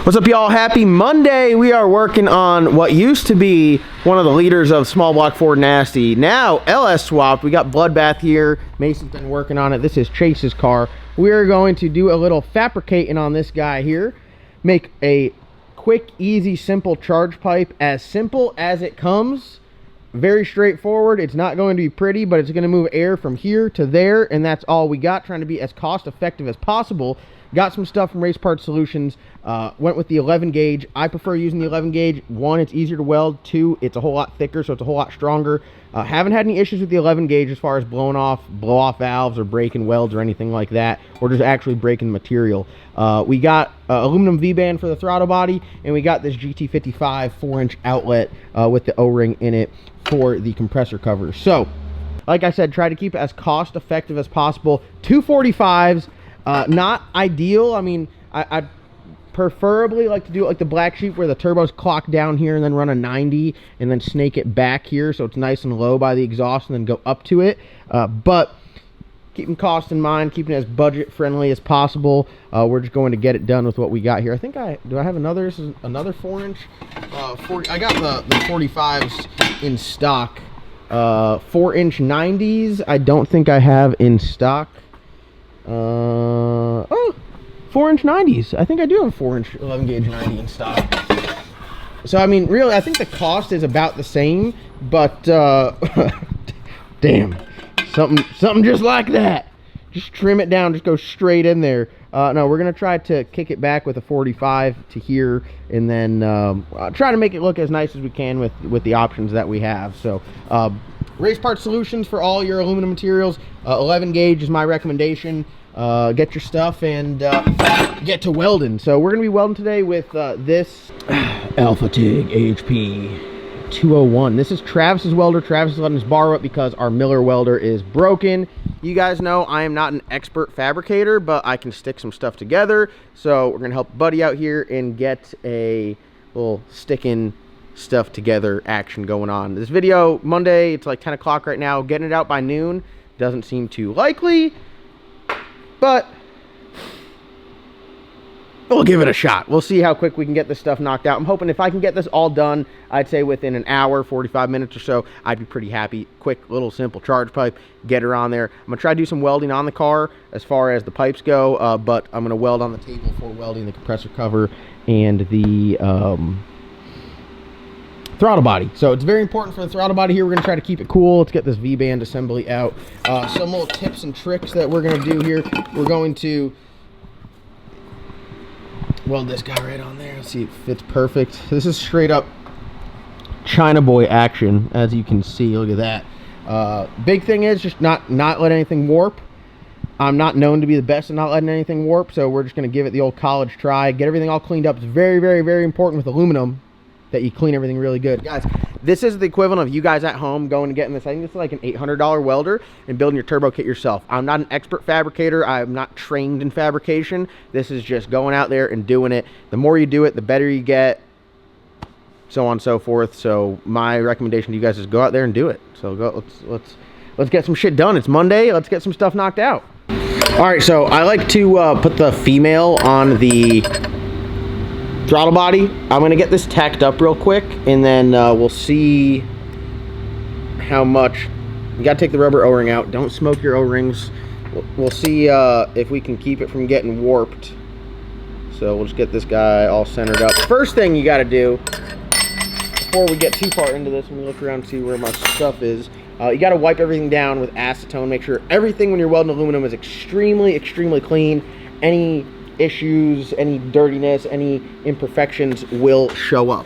What's up, y'all? Happy Monday. We are working on what used to be one of the leaders of small block Ford Nasty, now LS swapped. We got Bloodbath here. Mason's been working on it. This is Chase's car. We are going to do a little fabricating on this guy here, make a quick, easy, simple charge pipe, as simple as it comes. Very straightforward. It's not going to be pretty, but it's going to move air from here to there, and that's all we got, trying to be as cost effective as possible. Got some stuff from Race Parts Solutions. Went with the 11 gauge. I prefer using the 11 gauge. One, it's easier to weld. Two, it's a whole lot thicker, so it's a whole lot stronger. Haven't had any issues with the 11 gauge as far as blow off valves or breaking welds or anything like that, or just actually breaking material. We got aluminum V-band for the throttle body, and we got this GT55 4-inch outlet with the O-ring in it for the compressor cover. So, like I said, try to keep it as cost effective as possible. 245s. Not ideal. I mean, I'd preferably like to do it like the Black Sheep, where the turbo's clocked down here and then run a 90 and then snake it back here so it's nice and low by the exhaust and then go up to it. But keeping cost in mind, keeping it as budget friendly as possible. We're just going to get it done with what we got here. I think do I have another? This is another 4-inch. I got the 45s in stock. 4-inch 90s. I don't think I have in stock. 4-inch 90s. I think I do have a 4-inch 11 gauge 90 in stock. So I mean, really, I think the cost is about the same, but damn, something just like that. Just trim it down, just go straight in there. No, we're gonna try to kick it back with a 45 to here, and then try to make it look as nice as we can with the options that we have. So Race Parts Solutions for all your aluminum materials. 11 gauge is my recommendation. Get your stuff and get to welding. So we're gonna be welding today with this Alpha TIG HP 201. This is Travis's welder. Travis is letting us borrow it because our Miller welder is broken. You guys know I am not an expert fabricator, but I can stick some stuff together. So we're gonna help Buddy out here and get a little sticking stuff together action going on. This video, Monday, it's like 10 o'clock right now. Getting it out by noon doesn't seem too likely, but we'll give it a shot. We'll see how quick we can get this stuff knocked out. I'm hoping if I can get this all done, I'd say within an hour, 45 minutes or so, I'd be pretty happy. Quick, little, simple charge pipe, get her on there. I'm going to try to do some welding on the car as far as the pipes go, but I'm going to weld on the table for welding the compressor cover and the throttle body. So it's very important for the throttle body here. We're going to try to keep it cool. Let's get this V-band assembly out. Some little tips and tricks that we're going to do here. We're going to weld this guy right on there. Let's see, it fits perfect. This is straight up China boy action, as you can see. Look at that. Big thing is just not let anything warp. I'm not known to be the best at not letting anything warp, so we're just going to give it the old college try. Get everything all cleaned up. It's very, very, very important with aluminum that you clean everything really good. Guys, this is the equivalent of you guys at home going and getting this. I think it's like an $800 welder and building your turbo kit yourself. I'm not an expert fabricator. I'm not trained in fabrication. This is just going out there and doing it. The more you do it, the better you get, so on and so forth. So my recommendation to you guys is go out there and do it. So let's get some shit done. It's Monday. Let's get some stuff knocked out. All right, so I like to put the female on the throttle body. I'm gonna get this tacked up real quick, and then we'll see how much. You gotta take the rubber O-ring out. Don't smoke your O-rings. We'll see if we can keep it from getting warped. So we'll just get this guy all centered up. First thing you gotta do before we get too far into this, let me look around and see where my stuff is. You gotta wipe everything down with acetone. Make sure everything when you're welding aluminum is extremely, extremely clean. Any issues, any dirtiness, any imperfections will show up.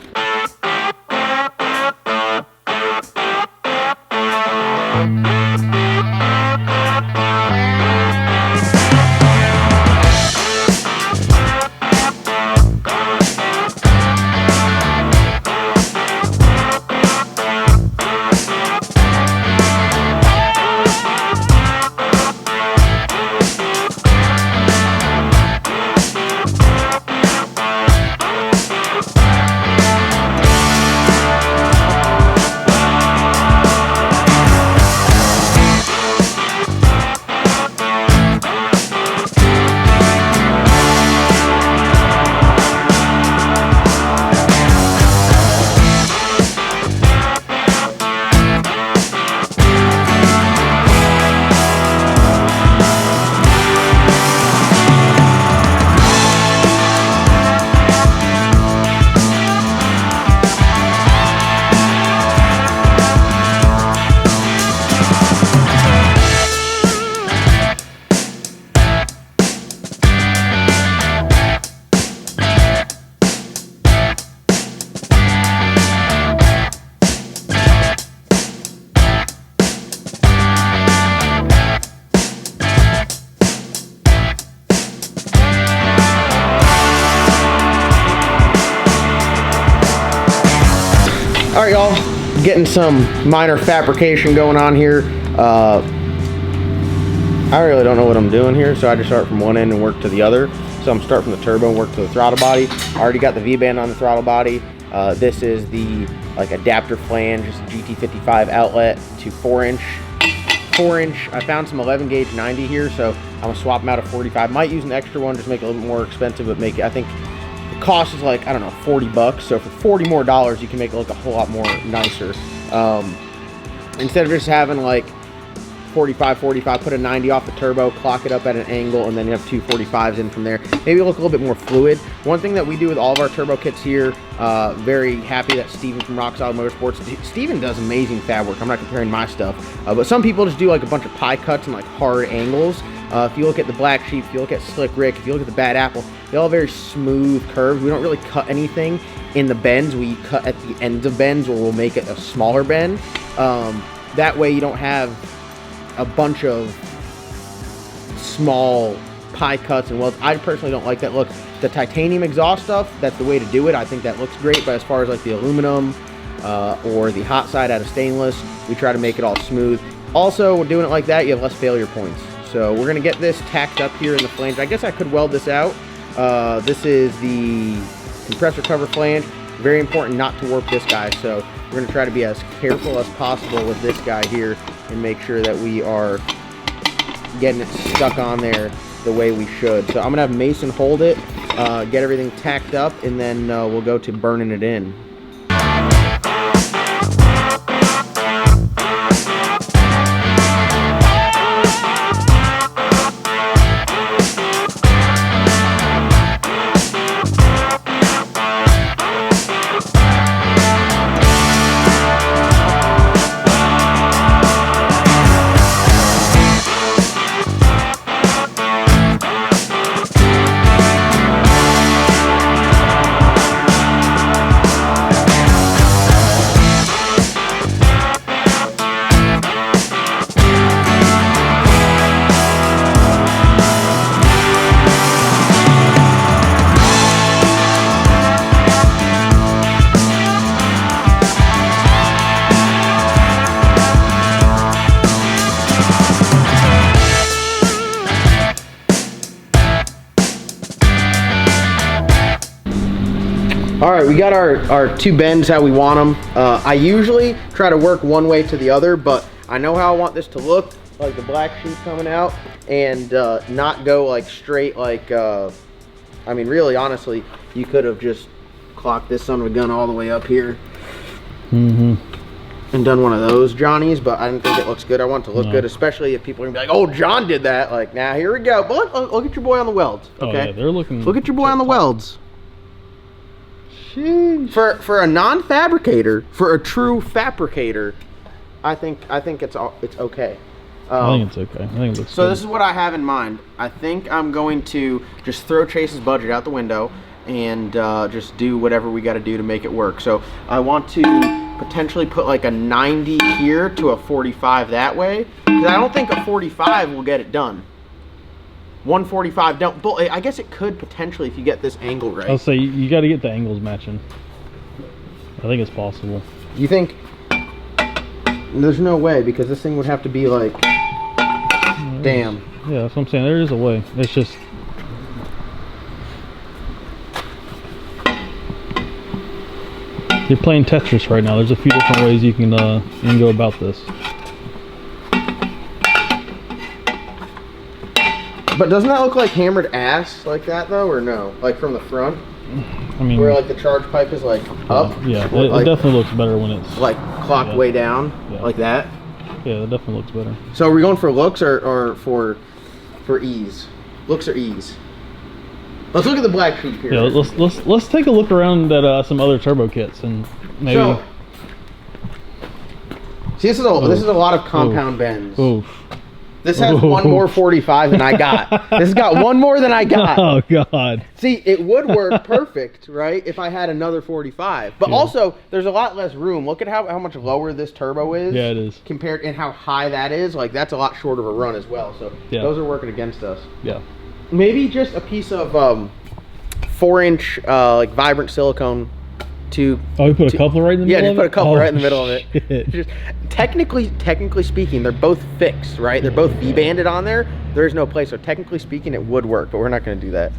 All right, y'all, getting some minor fabrication going on here. I really don't know what I'm doing here, so I just start from one end and work to the other. So I'm starting from the turbo and work to the throttle body. I already got the V-band on the throttle body. This is the adapter flange, just a GT55 outlet to 4-inch. 4-inch. I found some 11 gauge 90 here, so I'm gonna swap them out of 45. Might use an extra one, just make it a little bit more expensive, but make it, I think the cost is like, I don't know, 40 bucks. So for 40 more dollars, you can make it look a whole lot more nicer. Instead of just having like 45, 45, put a 90 off the turbo, clock it up at an angle, and then you have two 45s in from there. Maybe look a little bit more fluid. One thing that we do with all of our turbo kits here, very happy that Steven from Rock Solid Motorsports, Steven does amazing fab work. I'm not comparing my stuff, but some people just do like a bunch of pie cuts and like hard angles. If you look at the Black Sheep, if you look at Slick Rick, if you look at the Bad Apple, they all have very smooth curves. We don't really cut anything in the bends. We cut at the ends of bends, or we'll make it a smaller bend. That way you don't have a bunch of small pie cuts and welds. I personally don't like that look. The titanium exhaust stuff, that's the way to do it. I think that looks great, but as far as like the aluminum or the hot side out of stainless, we try to make it all smooth. Also, doing it like that, you have less failure points. So we're gonna get this tacked up here in the flange. I guess I could weld this out. This is the compressor cover flange. Very important not to warp this guy, so we're gonna try to be as careful as possible with this guy here and make sure that we are getting it stuck on there the way we should. So I'm gonna have Mason hold it, get everything tacked up, and then we'll go to burning it in. All right, we got our two bends how we want them. I usually try to work one way to the other, but I know how I want this to look, like the Black Sheep coming out, and not go like straight like, I mean, really, honestly, you could have just clocked this son of a gun all the way up here and done one of those Johnnies, but I didn't think it looks good. I want it to look good, especially if people are gonna be like, oh, John did that. Like, now here we go. But look at your boy on the welds, okay? Oh, yeah, they're looking. Look at your boy on the welds. For a non-fabricator, for a true fabricator, I think it's okay. I think it's okay. I think it looks so good. This is what I have in mind. I think I'm going to just throw Chase's budget out the window and just do whatever we got to do to make it work. So I want to potentially put like a 90 here to a 45 that way, because I don't think a 45 will get it done. 145 don't, but I guess it could potentially if you get this angle right. I'll say you got to get the angles matching. I think it's possible. You think? There's no way, because this thing would have to be like, damn. Yeah, that's what I'm saying. There is a way. It's just. You're playing Tetris right now. There's a few different ways you can go about this. But doesn't that look like hammered ass like that though, or no? Like from the front? I mean, where like the charge pipe is like up? Yeah, it like, definitely looks better when it's like clocked way down, like that. Yeah, it definitely looks better. So are we going for looks or for ease? Looks or ease? Let's look at the Black Sheep here. Yeah, let's take a look around at some other turbo kits and maybe. So, see, this is a lot of compound bends. Oof. This has one more 45 than I got. This has got one more than I got. Oh, God. See, it would work perfect, right, if I had another 45. But also, there's a lot less room. Look at how much lower this turbo is. Yeah, it is. Compared, and how high that is. Like, that's a lot shorter of a run as well. So, those are working against us. Yeah. Maybe just a piece of 4-inch, like, vibrant silicone to. Oh, you put a coupler right in the middle. Yeah, just of put a it? coupler Oh, right in the middle of it. shit. Just, technically speaking, they're both fixed, right? They're both V-banded on there. There is no place, so technically speaking, it would work, but we're not going to do that.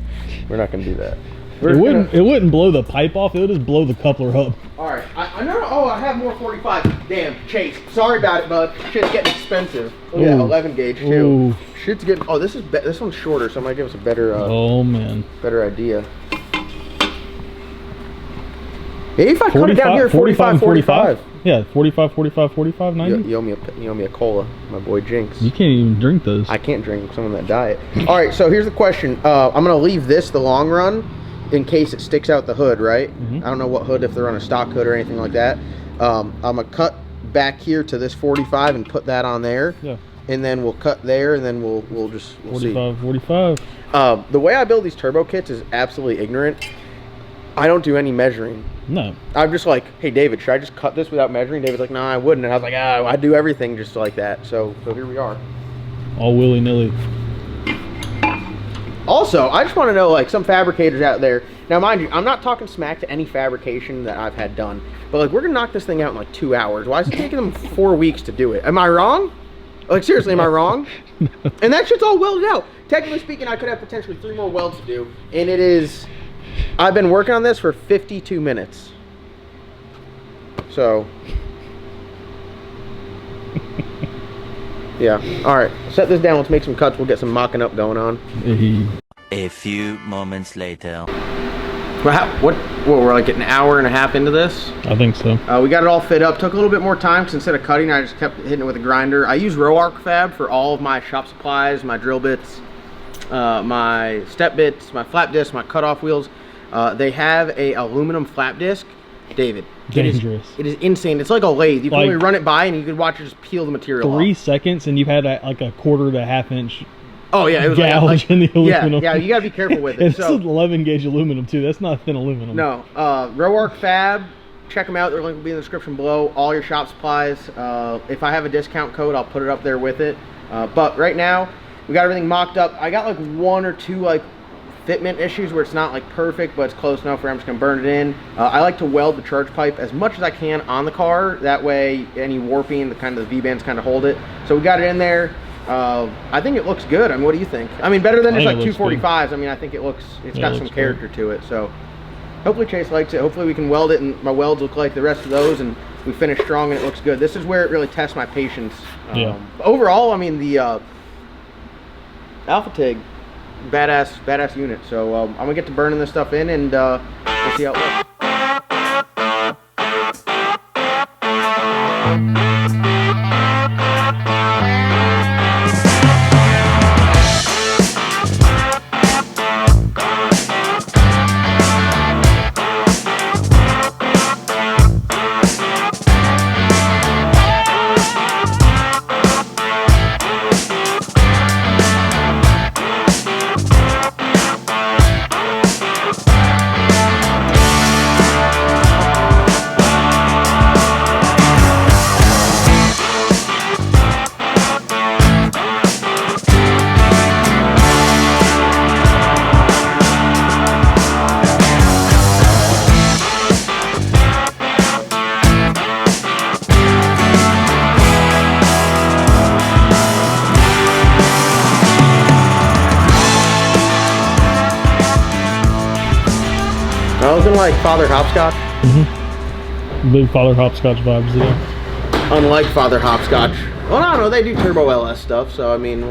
We're not going to do that. It wouldn't blow the pipe off. It would just blow the coupler up. All right. I know. Oh, I have more 45. Damn, Chase. Sorry about it, bud. Shit's getting expensive. Oh yeah, 11 gauge too. Ooh. Shit's getting. Oh, this one's shorter, so it might give us a better. Oh man. Better idea. Maybe if I cut it down here, 45, 45. Yeah, 45, 45, 45, 90. You owe me a cola, my boy Jinx. You can't even drink those. I can't drink some of that diet. All right, so here's the question. I'm gonna leave this the long run, in case it sticks out the hood, right? I don't know what hood, if they're on a stock hood or anything like that. I'm gonna cut back here to this 45 and put that on there. Yeah. And then we'll cut there, and then we'll 45, see. 45. The way I build these turbo kits is absolutely ignorant. I don't do any measuring. No. I'm just like, hey David, should I just cut this without measuring? David's like, no, I wouldn't. And I was like, I do everything just like that. So here we are. All willy-nilly. Also, I just want to know, like, some fabricators out there. Now, mind you, I'm not talking smack to any fabrication that I've had done, but like, we're gonna knock this thing out in like 2 hours. Why is it taking them 4 weeks to do it? Am I wrong? Like, seriously, am I wrong? And that shit's all welded out. Technically speaking, I could have potentially 3 more welds to do, and it is. I've been working on this for 52 minutes. So. Yeah. All right. Set this down. Let's make some cuts. We'll get some mocking up going on. A few moments later. What? We're like an hour and a half into this. I think so. We got it all fit up. Took a little bit more time because instead of cutting, I just kept hitting it with a grinder. I use row arc fab for all of my shop supplies, my drill bits, my step bits, my flap discs, my cutoff wheels. They have a aluminum flap disc. David, Dangerous. It is insane. It's like a lathe. You can only run it by and you can watch it just peel the material 3 off. seconds and you had like a quarter to a half inch. Oh yeah, it was gouge in the aluminum. Yeah, you gotta be careful with it. It's 11 gauge aluminum too. That's not thin aluminum. No, row arc fab. Check them out. Their link will be in the description below. All your shop supplies. If I have a discount code, I'll put it up there with it. But right now, we got everything mocked up. I got like 1 or 2 like fitment issues where it's not like perfect, but it's close enough where I'm just gonna burn it in. I like to weld the charge pipe as much as I can on the car. That way, any warping, the V-bands kind of hold it. So we got it in there. I think it looks good. I mean, what do you think? I mean, better than just like 245s. I mean, I think it's got some character to it. So hopefully Chase likes it. Hopefully we can weld it and my welds look like the rest of those and we finish strong and it looks good. This is where it really tests my patience. Overall, I mean, the Alpha TIG, badass unit. So I'm gonna get to burning this stuff in and we'll see how it looks. Looking like Father Hopscotch. Big Father Hopscotch vibes there. Unlike Father Hopscotch. Well, I don't know. They do turbo LS stuff, so I mean,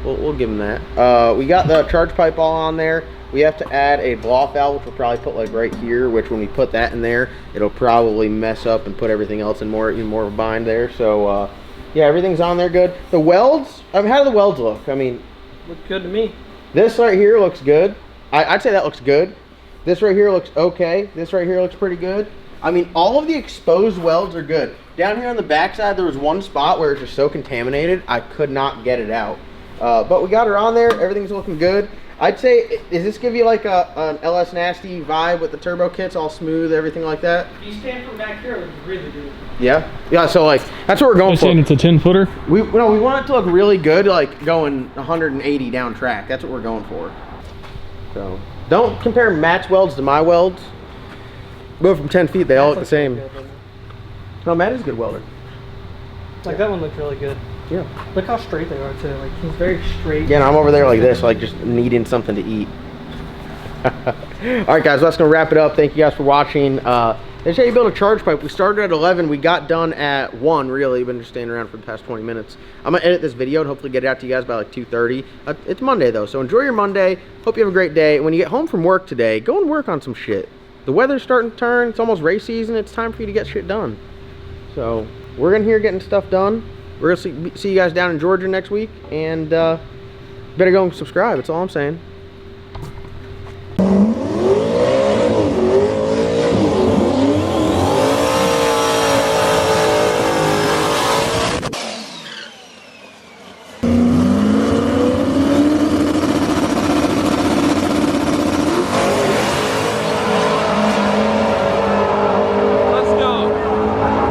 we'll give them that. We got the charge pipe all on there. We have to add a blow-off valve, which we'll probably put like right here. Which when we put that in there, it'll probably mess up and put everything else in even more of a bind there. So yeah, everything's on there good. The welds. I mean, how do the welds look? I mean, look good to me. This right here looks good. I'd say that looks good. This right here looks okay. This right here looks pretty good. I mean, all of the exposed welds are good. Down here on the backside, there was one spot where it's just so contaminated, I could not get it out. But we got her on there. Everything's looking good. I'd say, does this give you like an LS Nasty vibe with the turbo kits, all smooth, everything like that? If you stand from back here, it looks really good. Yeah? Yeah, so like, that's what we're going for. Saying it's a 10-footer? We want it to look really good, like going 180 down track. That's what we're going for. So, don't compare Matt's welds to my welds. But from 10 feet, they all look the That's really same. good, doesn't it? No, Matt is a good welder. Like that one looked really good. Yeah. Look how straight they are too. Like he's very straight. Yeah, and I'm over there like this, like just needing something to eat. Alright guys, well, that's going to wrap it up. Thank you guys for watching. That's how you build a charge pipe. We started at 11. We got done at 1, really. We've been just standing around for the past 20 minutes. I'm going to edit this video and hopefully get it out to you guys by like 2:30. It's Monday, though, so enjoy your Monday. Hope you have a great day. When you get home from work today, go and work on some shit. The weather's starting to turn. It's almost race season. It's time for you to get shit done. So we're in here getting stuff done. We're going to see you guys down in Georgia next week. And better go and subscribe. That's all I'm saying.